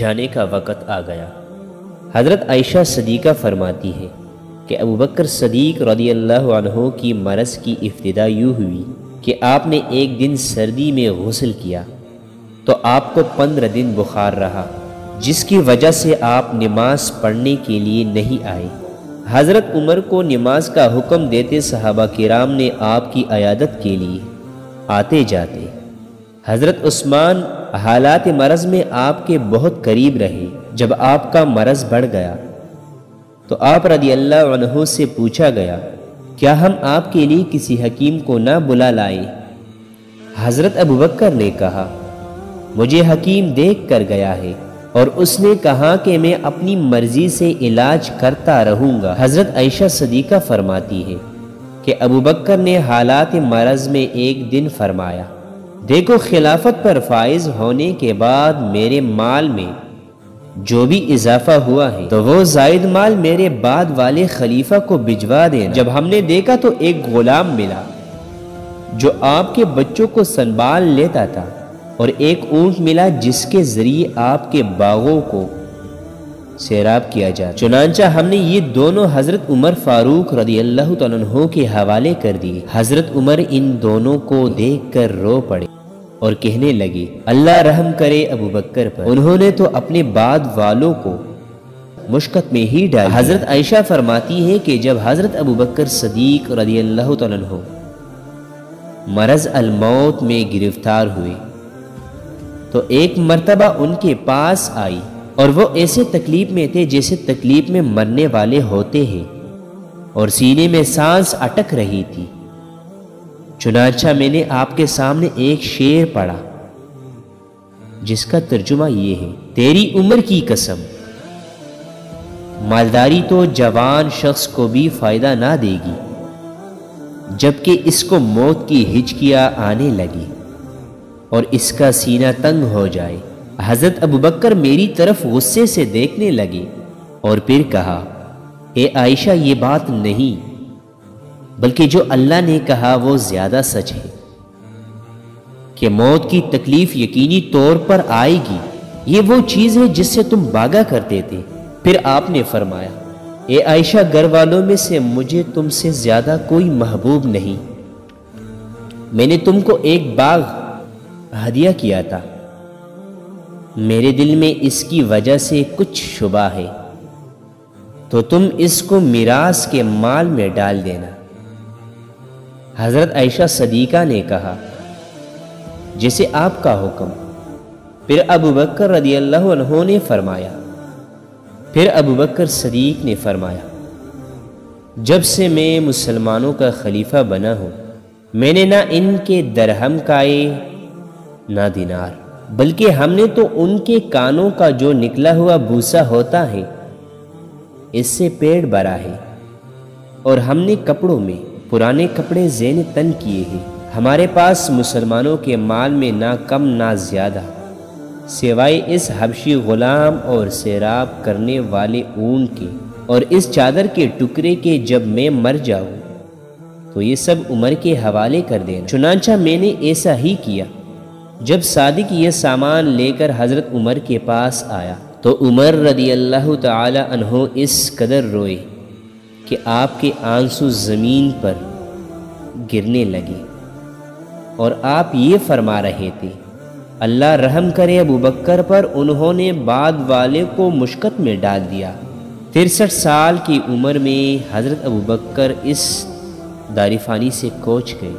جانے کا وقت آ گیا۔ حضرت عائشہ صدیقہ فرماتی ہے کہ ابوبکر صدیق رضی اللہ عنہ کی مرض کی ابتدا یوں ہوئی کہ آپ نے ایک دن سردی میں غسل کیا تو آپ کو 15 دن بخار رہا، جس کی وجہ سے آپ نماز پڑھنے کے لیے نہیں آئے۔ حضرت عمر کو نماز کا حکم دیتے صحابہ کرام نے آپ کی عیادت کے لیے آتے جاتے۔ حضرت عثمان حالات مرض میں آپ کے بہت قریب رہے۔ جب آپ کا مرض بڑھ گیا تو آپ رضی اللہ عنہ سے پوچھا گیا، کیا ہم آپ کے لیے کسی حکیم کو نہ بلا لائیں؟ حضرت ابوبکر نے کہا، مجھے حکیم دیکھ کر گیا ہے اور اس نے کہا کہ میں اپنی مرضی سے علاج کرتا رہوں گا۔ حضرت عائشہ صدیقہ فرماتی ہے کہ ابوبکر نے حالات مرض میں ایک دن فرمایا، دیکھو خلافت پر فائز ہونے کے بعد میرے مال میں جو بھی اضافہ ہوا ہے تو وہ زائد مال میرے بعد والے خلیفہ کو بھجوا دینا۔ جب ہم نے دیکھا تو ایک غلام ملا جو آپ کے بچوں کو سنبھال لیتا تھا، اور ایک اونٹ ملا جس کے ذریعے آپ کے باغوں کو سیراب کیا جاتا۔ چنانچہ ہم نے یہ دونوں حضرت عمر فاروق رضی اللہ تعالیٰ عنہ کے حوالے کر دیے۔ حضرت عمر ان دونوں کو دیکھ کر رو پڑے اور کہنے لگے، اللہ رحم کرے ابوبکر پر، انہوں نے تو اپنے بعد والوں کو مشقت میں ہی ڈال دیا۔ حضرت عائشہ فرماتی ہے کہ جب حضرت ابوبکر صدیق رضی اللہ تعالیٰ عنہ مرض الموت میں گرفتار ہوئے تو ایک مرتبہ ان کے پاس آئی اور وہ ایسے تکلیف میں تھے جیسے تکلیف میں مرنے والے ہوتے ہیں، اور سینے میں سانس اٹک رہی تھی۔ چنانچہ میں نے آپ کے سامنے ایک شعر پڑھا جس کا ترجمہ یہ ہے، تیری عمر کی قسم، مالداری تو جوان شخص کو بھی فائدہ نہ دے گی جبکہ اس کو موت کی ہچکیاں آنے لگی اور اس کا سینہ تنگ ہو جائے۔ حضرت ابوبکر میری طرف غصے سے دیکھنے لگے اور پھر کہا، اے عائشہ یہ بات نہیں، بلکہ جو اللہ نے کہا وہ زیادہ سچ ہے کہ موت کی تکلیف یقینی طور پر آئے گی، یہ وہ چیز ہے جس سے تم بھاگا کرتے تھے۔ پھر آپ نے فرمایا، اے عائشہ گھر والوں میں سے مجھے تم سے زیادہ کوئی محبوب نہیں، میں نے تم کو ایک باغ ہدیہ کیا تھا، میرے دل میں اس کی وجہ سے کچھ شبہ ہے تو تم اس کو میراث کے مال میں ڈال دینا۔ حضرت عائشہ صدیقہ نے کہا، جیسے آپ کا حکم۔ پھر ابوبکر رضی اللہ عنہ نے فرمایا، پھر ابوبکر صدیق نے فرمایا، جب سے میں مسلمانوں کا خلیفہ بنا ہوں میں نے نہ ان کے درہم کائے نہ دینار، بلکہ ہم نے تو ان کے کانوں کا جو نکلا ہوا بھوسا ہوتا ہے اس سے پیٹ بھرا ہے، اور ہم نے کپڑوں میں پرانے کپڑے زین تن کیے ہیں۔ ہمارے پاس مسلمانوں کے مال میں نہ کم نہ زیادہ سوائے اس حبشی غلام اور سیراب کرنے والے اونٹ کے اور اس چادر کے ٹکڑے کے، جب میں مر جاؤں تو یہ سب عمر کے حوالے کر دینا۔ چنانچہ میں نے ایسا ہی کیا۔ جب صادق یہ سامان لے کر حضرت عمر کے پاس آیا تو عمر رضی اللہ تعالی عنہ اس قدر روئے کہ آپ کے آنسو زمین پر گرنے لگے، اور آپ یہ فرما رہے تھے، اللہ رحم کرے ابوبکر پر، انہوں نے بعد والے کو مشقت میں ڈال دیا۔ 63 سال کی عمر میں حضرت ابوبکر اس دار فانی سے کوچ گئے۔